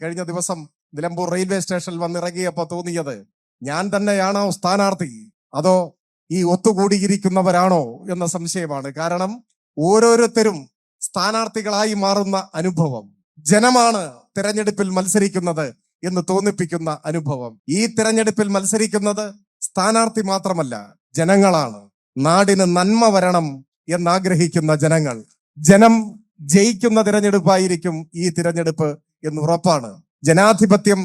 കഴിഞ്ഞ ദിവസം നിലമ്പൂർ റെയിൽവേ സ്റ്റേഷനിൽ വന്നിറങ്ങിയപ്പോൾ തോന്നിയത് ഞാൻ തന്നെയാണോ സ്ഥാനാർത്ഥി അതോ ഈ ഒത്തുകൂടിയിരിക്കുന്നവരാണോ എന്ന സംശയമാണ്. കാരണം ഓരോരുത്തരും സ്ഥാനാർത്ഥികളായി മാറുന്ന അനുഭവം, ജനമാണ് തിരഞ്ഞെടുപ്പിൽ മത്സരിക്കുന്നത് എന്ന് തോന്നിപ്പിക്കുന്ന അനുഭവം. ഈ തിരഞ്ഞെടുപ്പിൽ മത്സരിക്കുന്നത് സ്ഥാനാർത്ഥി മാത്രമല്ല, ജനങ്ങളാണ്. നാടിന് നന്മ വരണം എന്നാഗ്രഹിക്കുന്ന ജനങ്ങൾ. ജനം ജയിക്കുന്ന തിരഞ്ഞെടുപ്പായിരിക്കും ഈ തിരഞ്ഞെടുപ്പ് എന്ന് ഉറപ്പാണ്. ജനാധിപത്യം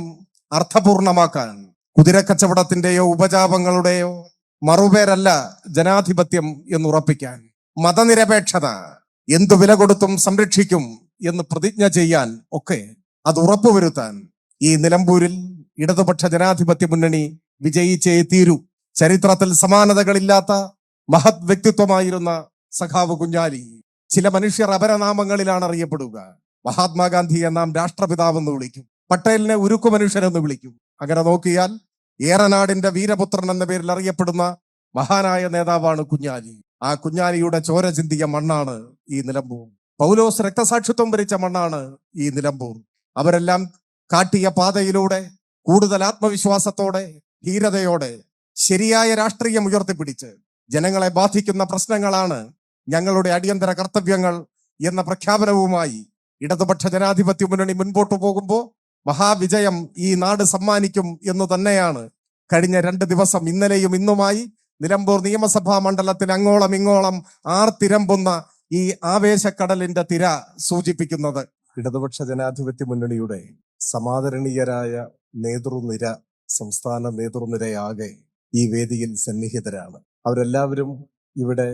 അർത്ഥപൂർണമാക്കാൻ കുതിരക്കച്ചവടത്തിന്റെയോ ഉപജാപങ്ങളുടെയോ മറുപേരല്ല ജനാധിപത്യം എന്ന് ഉറപ്പിക്കാൻ. മതനിരപേക്ഷത എന്തു വില കൊടുത്തും സംരക്ഷിക്കും എന്ന് പ്രതിജ്ഞ ചെയ്യാൻ ഒക്കെ അത് ഉറപ്പുവരുത്താൻ ഈ നിലമ്പൂരിൽ ഇടതുപക്ഷ ജനാധിപത്യ മുന്നണി വിജയിച്ചേ തീരൂ. ചരിത്രത്തിൽ സമാനതകളില്ലാത്ത മഹത് വ്യക്തിത്വമായിരുന്ന സഖാവ് കുഞ്ഞാലി ചില മനുഷ്യർ അപരനാമങ്ങളിലാണ് അറിയപ്പെടുക. മഹാത്മാഗാന്ധിയെ നാം രാഷ്ട്രപിതാവെന്ന് വിളിക്കും, പട്ടേലിനെ ഉരുക്കു മനുഷ്യരെന്ന് വിളിക്കും. അങ്ങനെ നോക്കിയാൽ ഏറനാടിന്റെ വീരപുത്രൻ എന്ന പേരിൽ അറിയപ്പെടുന്ന മഹാനായ നേതാവാണ് കുഞ്ഞാലി. ആ കുഞ്ഞാലിയുടെ ചോര ചിന്തിയ മണ്ണാണ് ഈ നിലമ്പൂർ. പൗലോസ് രക്തസാക്ഷിത്വം ഭരിച്ച മണ്ണാണ് ഈ നിലമ്പൂർ. അവരെല്ലാം കാട്ടിയ പാതയിലൂടെ കൂടുതൽ ആത്മവിശ്വാസത്തോടെ, ധീരതയോടെ ശരിയായ രാഷ്ട്രീയം ഉയർത്തിപ്പിടിച്ച് ജനങ്ങളെ ബാധിക്കുന്ന പ്രശ്നങ്ങളാണ് ഞങ്ങളുടെ അടിയന്തര കർത്തവ്യങ്ങൾ എന്ന പ്രഖ്യാപനവുമായി ഇടതുപക്ഷ ജനാധിപത്യ മുന്നണി മുൻപോട്ട് പോകുമ്പോൾ മഹാവിജയം ഈ നാട് സമ്മാനിക്കും എന്ന് തന്നെയാണ് കഴിഞ്ഞ 2 ദിവസം, ഇന്നലെയും ഇന്നുമായി നിലമ്പൂർ നിയമസഭാ മണ്ഡലത്തിൽ അങ്ങോളം ഇങ്ങോളം ആർത്തിരമ്പുന്ന ഈ ആവേശക്കടലിന്റെ തിര സൂചിപ്പിക്കുന്നത്. ഇടതുപക്ഷ ജനാധിപത്യ മുന്നണിയുടെ സമാദരണീയരായ നേതൃനിര, സംസ്ഥാന നേതൃനിരയാകെ ഈ വേദിയിൽ സന്നിഹിതരാണ്. അവരെല്ലാവരും ഇവിടെ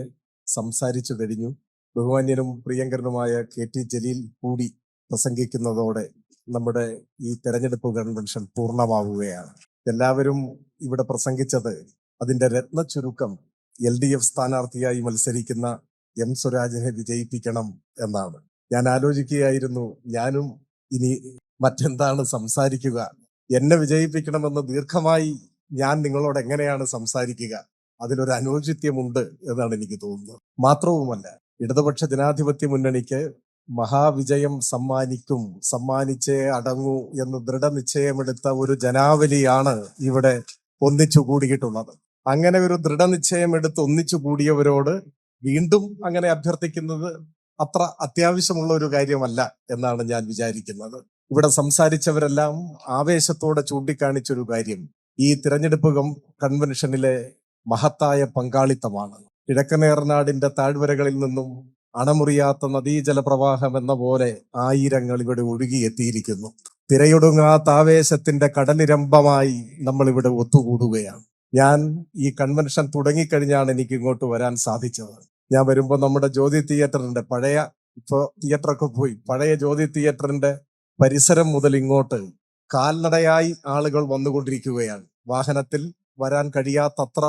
സംസാരിച്ചു കഴിഞ്ഞു. ബഹുമാന്യനും പ്രിയങ്കരനുമായ KT ജലീൽ കൂടി പ്രസംഗിക്കുന്നതോടെ നമ്മുടെ ഈ തെരഞ്ഞെടുപ്പ് കൺവെൻഷൻ പൂർണ്ണമാവുകയാണ്. എല്ലാവരും ഇവിടെ പ്രസംഗിച്ചത് അതിന്റെ രത്ന ചുരുക്കം LDF സ്ഥാനാർത്ഥിയായി മത്സരിക്കുന്ന M സ്വരാജിനെ വിജയിപ്പിക്കണം എന്നാണ്. ഞാൻ ആലോചിക്കുകയായിരുന്നു, ഞാനും ഇനി മറ്റെന്താണ് സംസാരിക്കുക? എന്നെ വിജയിപ്പിക്കണമെന്ന് ദീർഘമായി ഞാൻ നിങ്ങളോട് എങ്ങനെയാണ് സംസാരിക്കുക? അതിലൊരു അനൗചിത്യമുണ്ട് എന്നാണ് എനിക്ക് തോന്നുന്നത്. മാത്രവുമല്ല, ഇടതുപക്ഷ ജനാധിപത്യ മുന്നണിക്ക് മഹാവിജയം സമ്മാനിച്ചേ അടങ്ങൂ എന്ന് ദൃഢനിശ്ചയമെടുത്ത ഒരു ജനാവലിയാണ് ഇവിടെ ഒന്നിച്ചു കൂടിയിട്ടുള്ളത്. അങ്ങനെ ഒരു ദൃഢനിശ്ചയമെടുത്ത് ഒന്നിച്ചു കൂടിയവരോട് വീണ്ടും അങ്ങനെ അഭ്യർത്ഥിക്കുന്നത് അത്ര അത്യാവശ്യമുള്ള ഒരു കാര്യമല്ല എന്നാണ് ഞാൻ വിചാരിക്കുന്നത്. ഇവിടെ സംസാരിച്ചവരെല്ലാം ആവേശത്തോടെ ചൂണ്ടിക്കാണിച്ചൊരു കാര്യം ഈ തിരഞ്ഞെടുപ്പ് കൺവെൻഷനിലെ മഹത്തായ പങ്കാളിത്തമാണ്. കിഴക്കനേറനാടിന്റെ താഴ്വരകളിൽ നിന്നും അണമുറിയാത്ത നദീജല പ്രവാഹം എന്ന പോലെ ആയിരങ്ങൾ ഇവിടെ ഒഴുകിയെത്തിയിരിക്കുന്നു. തിരയൊടുങ്ങാത്ത ആവേശത്തിന്റെ കടലിരമ്പമായി നമ്മൾ ഇവിടെ ഒത്തുകൂടുകയാണ്. ഞാൻ ഈ കൺവെൻഷൻ തുടങ്ങിക്കഴിഞ്ഞാണ് എനിക്ക് ഇങ്ങോട്ട് വരാൻ സാധിച്ചത്. ഞാൻ വരുമ്പോൾ നമ്മുടെ ജ്യോതി തിയേറ്ററിന്റെ ഇപ്പോ തിയേറ്ററൊക്കെ പോയി, പഴയ ജ്യോതി തിയേറ്ററിന്റെ പരിസരം മുതൽ ഇങ്ങോട്ട് കാൽനടയായി ആളുകൾ വന്നുകൊണ്ടിരിക്കുകയാണ്. വാഹനത്തിൽ വരാൻ കഴിയാത്തത്ര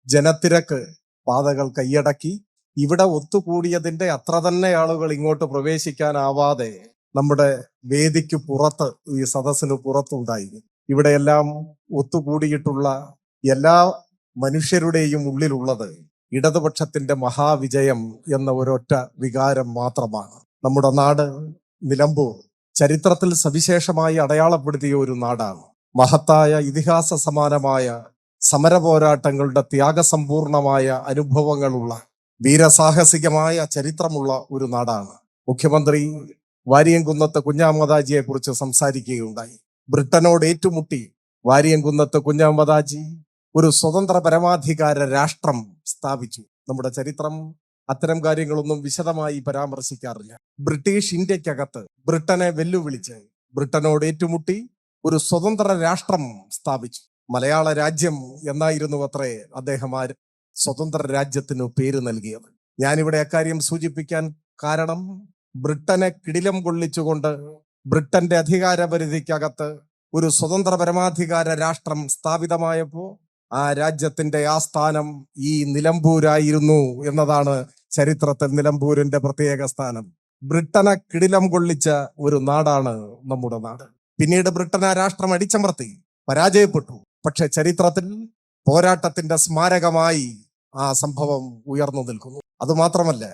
ജനത്തിരക്ക് പാതകൾ കൈയടക്കി ഇവിടെ ഒത്തുകൂടിയതിന്റെ അത്ര തന്നെ ആളുകൾ ഇങ്ങോട്ട് പ്രവേശിക്കാനാവാതെ നമ്മുടെ വേദിക്ക് പുറത്ത്, ഈ സദസ്സിന് പുറത്തുണ്ടായി. ഇവിടെയെല്ലാം ഒത്തുകൂടിയിട്ടുള്ള എല്ലാ മനുഷ്യരുടെയും ഉള്ളിലുള്ളത് ഇടതുപക്ഷത്തിന്റെ മഹാവിജയം എന്ന ഒരൊറ്റ വികാരം മാത്രമാണ്. നമ്മുടെ നാട് നിലമ്പൂർ ചരിത്രത്തിൽ സവിശേഷമായി അടയാളപ്പെടുത്തിയ ഒരു നാടാണ്. മഹത്തായ ഇതിഹാസ സമാനമായ സമര പോരാട്ടങ്ങളുടെ ത്യാഗസമ്പൂർണമായ അനുഭവങ്ങളുള്ള വീരസാഹസികമായ ചരിത്രമുള്ള ഒരു നാടാണ്. മുഖ്യമന്ത്രി വാരിയംകുന്നത്ത് കുഞ്ഞഹമ്മദാജിയെ കുറിച്ച് സംസാരിക്കുകയുണ്ടായി. ബ്രിട്ടനോട് ഏറ്റുമുട്ടി വാരിയംകുന്നത്ത് കുഞ്ഞഹമ്മദാജി ഒരു സ്വതന്ത്ര പരമാധികാര രാഷ്ട്രം സ്ഥാപിച്ചു. നമ്മുടെ ചരിത്രം അത്തരം കാര്യങ്ങളൊന്നും വിശദമായി പരാമർശിക്കാറില്ല. ബ്രിട്ടീഷ് ഇന്ത്യക്കകത്ത് ബ്രിട്ടനെ വെല്ലുവിളിച്ച് ബ്രിട്ടനോട് ഏറ്റുമുട്ടി ഒരു സ്വതന്ത്ര രാഷ്ട്രം സ്ഥാപിച്ചു. മലയാള രാജ്യം എന്നായിരുന്നു അത്രേ അദ്ദേഹം ആ സ്വതന്ത്ര രാജ്യത്തിനു പേര് നൽകിയത്. ഞാനിവിടെ അക്കാര്യം സൂചിപ്പിക്കാൻ കാരണം, ബ്രിട്ടനെ കിടിലം കൊള്ളിച്ചുകൊണ്ട് ബ്രിട്ടന്റെ അധികാര പരിധിക്കകത്ത് ഒരു സ്വതന്ത്ര പരമാധികാര രാഷ്ട്രം സ്ഥാപിതമായപ്പോ ആ രാജ്യത്തിന്റെ ആസ്ഥാനം ഈ നിലമ്പൂരായിരുന്നു എന്നതാണ് ചരിത്രത്തിൽ നിലമ്പൂരിന്റെ പ്രത്യേക സ്ഥാനം. ബ്രിട്ടനെ കിടിലം കൊള്ളിച്ച ഒരു നാടാണ് നമ്മുടെ നാട്. പിന്നീട് ബ്രിട്ടൻ ആ രാഷ്ട്രം അടിച്ചമർത്തി, പരാജയപ്പെട്ടു. പക്ഷെ ചരിത്രത്തിൽ പോരാട്ടത്തിന്റെ സ്മാരകമായി ആ സംഭവം ഉയർന്നു നിൽക്കുന്നു. അതുമാത്രമല്ല,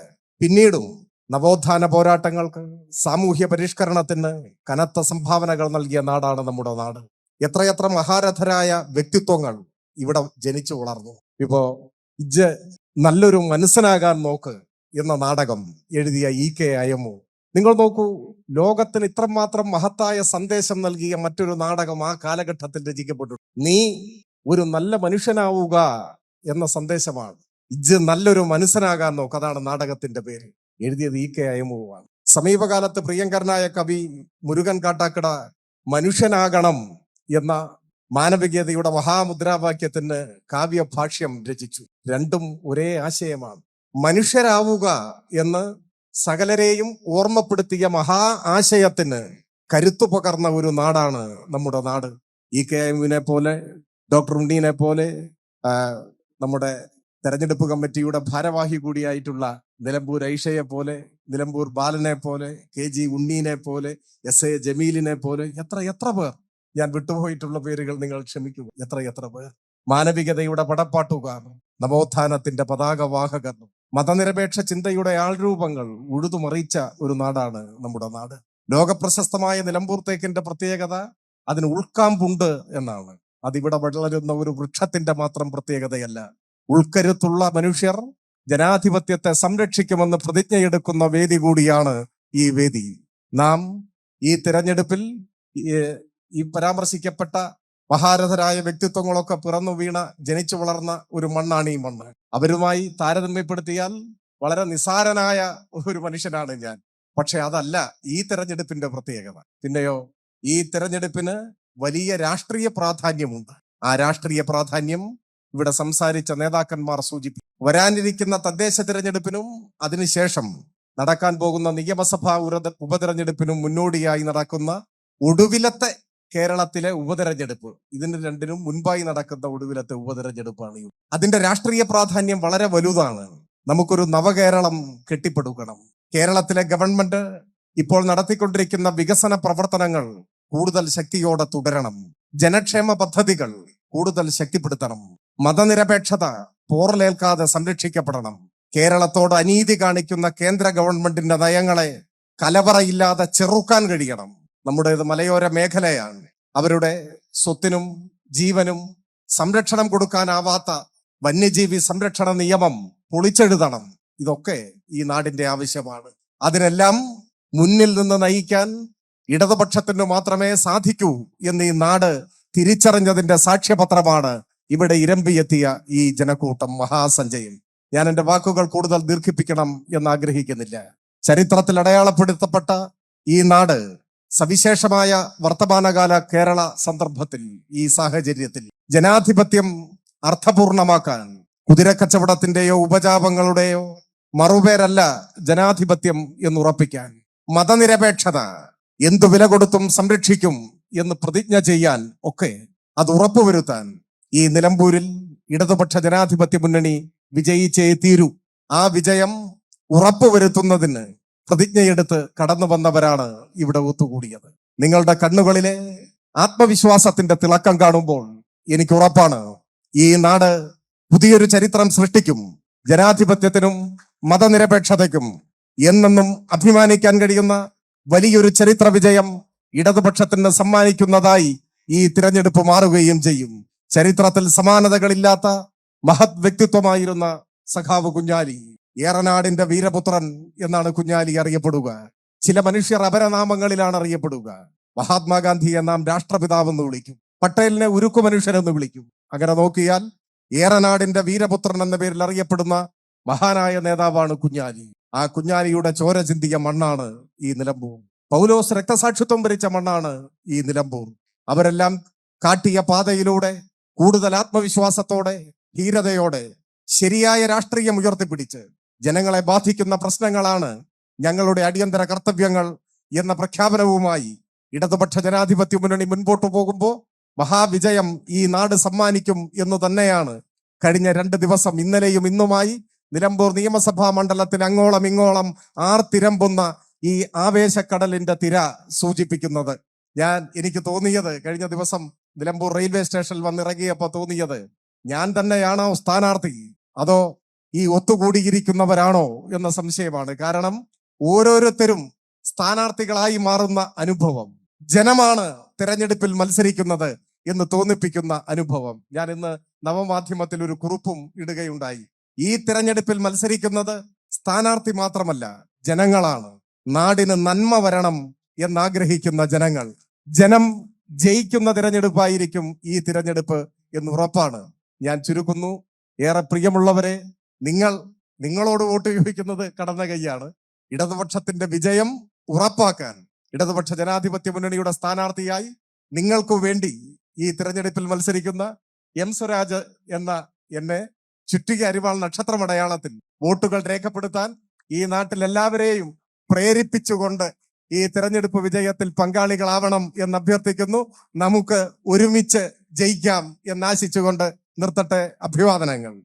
പിന്നീടും നവോത്ഥാന പോരാട്ടങ്ങൾക്ക്, സാമൂഹ്യ പരിഷ്കരണത്തിന് കനത്ത സംഭാവനകൾ നൽകിയ നാടാണ് നമ്മുടെ നാട്. എത്രയെത്ര മഹാരഥരായ വ്യക്തിത്വങ്ങൾ ഇവിടെ ജനിച്ചു വളർന്നു. ഇപ്പോ ഇജ്ജ് നല്ലൊരു മനസ്സനാകാൻ നോക്ക് എന്ന നാടകം എഴുതിയ EK അയ്യമു. നിങ്ങൾ നോക്കൂ, ലോകത്തിന് ഇത്രമാത്രം മഹത്തായ സന്ദേശം നൽകിയ മറ്റൊരു നാടകം ആ കാലഘട്ടത്തിൽ രചിക്കപ്പെട്ടു. നീ ഒരു നല്ല മനുഷ്യനാവുക എന്ന സന്ദേശമാണ്. ഇജ്ജ് നല്ലൊരു മനുഷ്യനാകാൻ നോക്ക്, അതാണ് നാടകത്തിന്റെ പേര്. എഴുതിയത് EK അയ്യമുവാണ്. സമീപകാലത്ത് പ്രിയങ്കരനായ കവി മുരുകൻ കാട്ടാക്കട മനുഷ്യനാകണം എന്ന മാനവികതയുടെ മഹാമുദ്രാവാക്യത്തിന് കാവ്യഭാഷ്യം രചിച്ചു. രണ്ടും ഒരേ ആശയമാണ്. മനുഷ്യരാവുക എന്ന് സകലരെയും ഓർമ്മപ്പെടുത്തിയ മഹാ ആശയത്തിന് കരുത്തു പകർന്ന ഒരു നാടാണ് നമ്മുടെ നാട്. EK അയ്യമുവിനെ പോലെ, ഡോക്ടർ ഉണ്ണീനെ പോലെ, നമ്മുടെ തെരഞ്ഞെടുപ്പ് കമ്മിറ്റിയുടെ ഭാരവാഹി കൂടിയായിട്ടുള്ള നിലമ്പൂർ ഐഷയെ പോലെ, നിലമ്പൂർ ബാലനെ പോലെ, KG ഉണ്ണീനെ പോലെ, SA ജമീലിനെ പോലെ എത്ര പേർ, ഞാൻ വിട്ടുപോയിട്ടുള്ള പേരുകൾ നിങ്ങൾ ക്ഷമിക്കുക, എത്ര പേർ മാനവികതയുടെ പടപ്പാട്ടുകാർ, നവോത്ഥാനത്തിന്റെ പതാകവാഹകർ, മതനിരപേക്ഷ ചിന്തയുടെ ആൾരൂപങ്ങൾ ഉഴുതുമറിയിച്ച ഒരു നാടാണ് നമ്മുടെ നാട്. ലോകപ്രശസ്തമായ നിലമ്പൂർ തേക്കിന്റെ പ്രത്യേകത അതിന് ഉൾക്കാമ്പുണ്ട് എന്നാണ്. അതിവിടെ വളരുന്ന ഒരു വൃക്ഷത്തിന്റെ മാത്രം പ്രത്യേകതയല്ല. ഉൾക്കരുത്തുള്ള മനുഷ്യർ ജനാധിപത്യത്തെ സംരക്ഷിക്കുമെന്ന് പ്രതിജ്ഞയെടുക്കുന്ന വേദി കൂടിയാണ് ഈ വേദി. നാം ഈ തിരഞ്ഞെടുപ്പിൽ ഈ പരാമർശിക്കപ്പെട്ട മഹാരഥരായ വ്യക്തിത്വങ്ങളൊക്കെ പിറന്നു വീണ, ജനിച്ചു വളർന്ന ഒരു മണ്ണാണ് ഈ മണ്ണ്. അവരുമായി താരതമ്യപ്പെടുത്തിയാൽ വളരെ നിസാരനായ ഒരു മനുഷ്യനാണ് ഞാൻ. പക്ഷെ അതല്ല ഈ തെരഞ്ഞെടുപ്പിന്റെ പ്രത്യേകത. പിന്നെയോ, ഈ തെരഞ്ഞെടുപ്പിന് വലിയ രാഷ്ട്രീയ പ്രാധാന്യമുണ്ട്. ആ രാഷ്ട്രീയ പ്രാധാന്യം ഇവിടെ സംസാരിച്ച നേതാക്കന്മാർ സൂചിപ്പിക്കും. വരാനിരിക്കുന്ന തദ്ദേശ തിരഞ്ഞെടുപ്പിനും അതിനുശേഷം നടക്കാൻ പോകുന്ന നിയമസഭാ ഉപതെരഞ്ഞെടുപ്പിനും മുന്നോടിയായി നടക്കുന്ന ഒടുവിലത്തെ കേരളത്തിലെ ഉപതെരഞ്ഞെടുപ്പ്, ഇതിന് രണ്ടിനും മുൻപായി നടക്കുന്ന ഒടുവിലത്തെ ഉപതെരഞ്ഞെടുപ്പാണ്. അതിന്റെ രാഷ്ട്രീയ പ്രാധാന്യം വളരെ വലുതാണ്. നമുക്കൊരു നവകേരളം കെട്ടിപ്പടുക്കണം. കേരളത്തിലെ ഗവൺമെന്റ് ഇപ്പോൾ നടത്തിക്കൊണ്ടിരിക്കുന്ന വികസന പ്രവർത്തനങ്ങൾ കൂടുതൽ ശക്തിയോടെ തുടരണം. ജനക്ഷേമ പദ്ധതികൾ കൂടുതൽ ശക്തിപ്പെടുത്തണം. മതനിരപേക്ഷത പോറലേൽക്കാതെ സംരക്ഷിക്കപ്പെടണം. കേരളത്തോട് അനീതി കാണിക്കുന്ന കേന്ദ്ര ഗവൺമെന്റിന്റെ നയങ്ങളെ കലവറയില്ലാതെ ചെറുക്കാൻ കഴിയണം. നമ്മുടേത് മലയോര മേഖലയാണ്. അവരുടെ സ്വത്തിനും ജീവനും സംരക്ഷണം കൊടുക്കാനാവാത്ത വന്യജീവി സംരക്ഷണ നിയമം പൊളിച്ചെഴുതണം. ഇതൊക്കെ ഈ നാടിന്റെ ആവശ്യമാണ്. അതിനെല്ലാം മുന്നിൽ നിന്ന് നയിക്കാൻ ഇടതുപക്ഷത്തിന് മാത്രമേ സാധിക്കൂ എന്ന് ഈ നാട് തിരിച്ചറിഞ്ഞതിന്റെ സാക്ഷ്യപത്രമാണ് ഇവിടെ ഇരമ്പിയെത്തിയ ഈ ജനക്കൂട്ടം, മഹാസഞ്ചയം. ഞാൻ എന്റെ വാക്കുകൾ കൂടുതൽ ദീർഘിപ്പിക്കണം എന്ന് ആഗ്രഹിക്കുന്നില്ല. ചരിത്രത്തിൽ അടയാളപ്പെടുത്തപ്പെട്ട ഈ നാട് സവിശേഷമായ വർത്തമാനകാല കേരള സന്ദർഭത്തിൽ, ഈ സാഹചര്യത്തിൽ ജനാധിപത്യം അർത്ഥപൂർണമാക്കാൻ കുതിരക്കച്ചവടത്തിന്റെയോ ഉപജാപങ്ങളുടെയോ മറുപേരല്ല ജനാധിപത്യം എന്നുറപ്പിക്കാൻ, മതനിരപേക്ഷത എന്തു വില കൊടുത്തും സംരക്ഷിക്കും എന്ന് പ്രതിജ്ഞ ചെയ്യാൻ ഒക്കെ അത് ഉറപ്പുവരുത്താൻ ഈ നിലമ്പൂരിൽ ഇടതുപക്ഷ ജനാധിപത്യ മുന്നണി വിജയിച്ചേ തീരൂ. ആ വിജയം ഉറപ്പുവരുത്തുന്നതിന് പ്രതിജ്ഞയെടുത്ത് കടന്നു വന്നവരാണ് ഇവിടെ ഒത്തുകൂടിയത്. നിങ്ങളുടെ കണ്ണുകളിലെ ആത്മവിശ്വാസത്തിന്റെ തിളക്കം കാണുമ്പോൾ എനിക്ക് ഉറപ്പാണ് ഈ നാട് പുതിയൊരു ചരിത്രം സൃഷ്ടിക്കും. ജനാധിപത്യത്തിനും മതനിരപേക്ഷതയ്ക്കും എന്നെന്നും അഭിമാനിക്കാൻ കഴിയുന്ന വലിയൊരു ചരിത്ര വിജയം ഇടതുപക്ഷത്തിന് സമ്മാനിക്കുന്നതായി ഈ തിരഞ്ഞെടുപ്പ് മാറുകയും ചെയ്യും. ചരിത്രത്തിൽ സമാനതകളില്ലാത്ത മഹത് വ്യക്തിത്വമായിരുന്ന സഖാവ് കുഞ്ഞാലി, ഏറനാടിന്റെ വീരപുത്രൻ എന്നാണ് കുഞ്ഞാലി അറിയപ്പെടുക. ചില മനുഷ്യർ അപരനാമങ്ങളിലാണ് അറിയപ്പെടുക. മഹാത്മാഗാന്ധിയെ നാം രാഷ്ട്രപിതാവെന്ന് വിളിക്കും, പട്ടേലിനെ ഉരുക്കു മനുഷ്യനെന്ന് വിളിക്കും. അങ്ങനെ നോക്കിയാൽ ഏറനാടിന്റെ വീരപുത്രൻ എന്ന പേരിൽ അറിയപ്പെടുന്ന മഹാനായ നേതാവാണ് കുഞ്ഞാലി. ആ കുഞ്ഞാലിയുടെ ചോര ചിന്തിയ മണ്ണാണ് ഈ നിലമ്പൂർ. പൗലോസ് രക്തസാക്ഷിത്വം വരിച്ച മണ്ണാണ് ഈ നിലമ്പൂർ. അവരെല്ലാം കാട്ടിയ പാതയിലൂടെ കൂടുതൽ ആത്മവിശ്വാസത്തോടെ, ധീരതയോടെ ശരിയായ രാഷ്ട്രീയം ഉയർത്തിപ്പിടിച്ച് ജനങ്ങളെ ബാധിക്കുന്ന പ്രശ്നങ്ങളാണ് ഞങ്ങളുടെ അടിയന്തര കർത്തവ്യങ്ങൾ എന്ന പ്രഖ്യാപനവുമായി ഇടതുപക്ഷ ജനാധിപത്യ മുന്നണി മുൻപോട്ട് പോകുമ്പോൾ മഹാവിജയം ഈ നാട് സമ്മാനിക്കും എന്ന് തന്നെയാണ് കഴിഞ്ഞ 2 ദിവസം, ഇന്നലെയും ഇന്നുമായി നിലമ്പൂർ നിയമസഭാ മണ്ഡലത്തിൽ അങ്ങോളം ഇങ്ങോളം ആർത്തിരമ്പുന്ന ഈ ആവേശക്കടലിന്റെ തിര സൂചിപ്പിക്കുന്നത്. എനിക്ക് തോന്നിയത്, കഴിഞ്ഞ ദിവസം നിലമ്പൂർ റെയിൽവേ സ്റ്റേഷനിൽ വന്നിറങ്ങിയപ്പോ തോന്നിയത്, ഞാൻ തന്നെയാണോ സ്ഥാനാർത്ഥി അതോ ഈ ഒത്തുകൂടിയിരിക്കുന്നവരാണോ എന്ന സംശയമാണ്. കാരണം ഓരോരുത്തരും സ്ഥാനാർത്ഥികളായി മാറുന്ന അനുഭവം, ജനമാണ് തിരഞ്ഞെടുപ്പിൽ മത്സരിക്കുന്നത് എന്ന് തോന്നിപ്പിക്കുന്ന അനുഭവം. ഞാൻ ഇന്ന് നവമാധ്യമത്തിൽ ഒരു കുറിപ്പും ഇടുകയുണ്ടായി. ഈ തിരഞ്ഞെടുപ്പിൽ മത്സരിക്കുന്നത് സ്ഥാനാർത്ഥി മാത്രമല്ല, ജനങ്ങളാണ്. നാടിന് നന്മ വരണം എന്നാഗ്രഹിക്കുന്ന ജനങ്ങൾ. ജനം ജയിക്കുന്ന തിരഞ്ഞെടുപ്പായിരിക്കും ഈ തിരഞ്ഞെടുപ്പ് എന്ന് ഉറപ്പാണ്. ഞാൻ ചുരുക്കുന്നു. ഏറെ പ്രിയമുള്ളവരെ, നിങ്ങളോട് വോട്ട് ചോദിക്കുന്നത് കടന്ന കൈയാണ്. ഇടതുപക്ഷത്തിന്റെ വിജയം ഉറപ്പാക്കാൻ ഇടതുപക്ഷ ജനാധിപത്യ മുന്നണിയുടെ സ്ഥാനാർത്ഥിയായി നിങ്ങൾക്കു വേണ്ടി ഈ തിരഞ്ഞെടുപ്പിൽ മത്സരിക്കുന്ന എം സ്വരാജ് എന്ന എന്നെ ചുറ്റിക അരിവാൾ നക്ഷത്രമടയാളത്തിൽ വോട്ടുകൾ രേഖപ്പെടുത്താൻ ഈ നാട്ടിൽ എല്ലാവരെയും പ്രേരിപ്പിച്ചുകൊണ്ട് ഈ തിരഞ്ഞെടുപ്പ് വിജയത്തിൽ പങ്കാളികളാവണം എന്ന് അഭ്യർത്ഥിക്കുന്നു. നമുക്ക് ഒരുമിച്ച് ജയിക്കാം എന്നാശിച്ചുകൊണ്ട് നിർത്തട്ടെ. അഭിവാദനങ്ങൾ.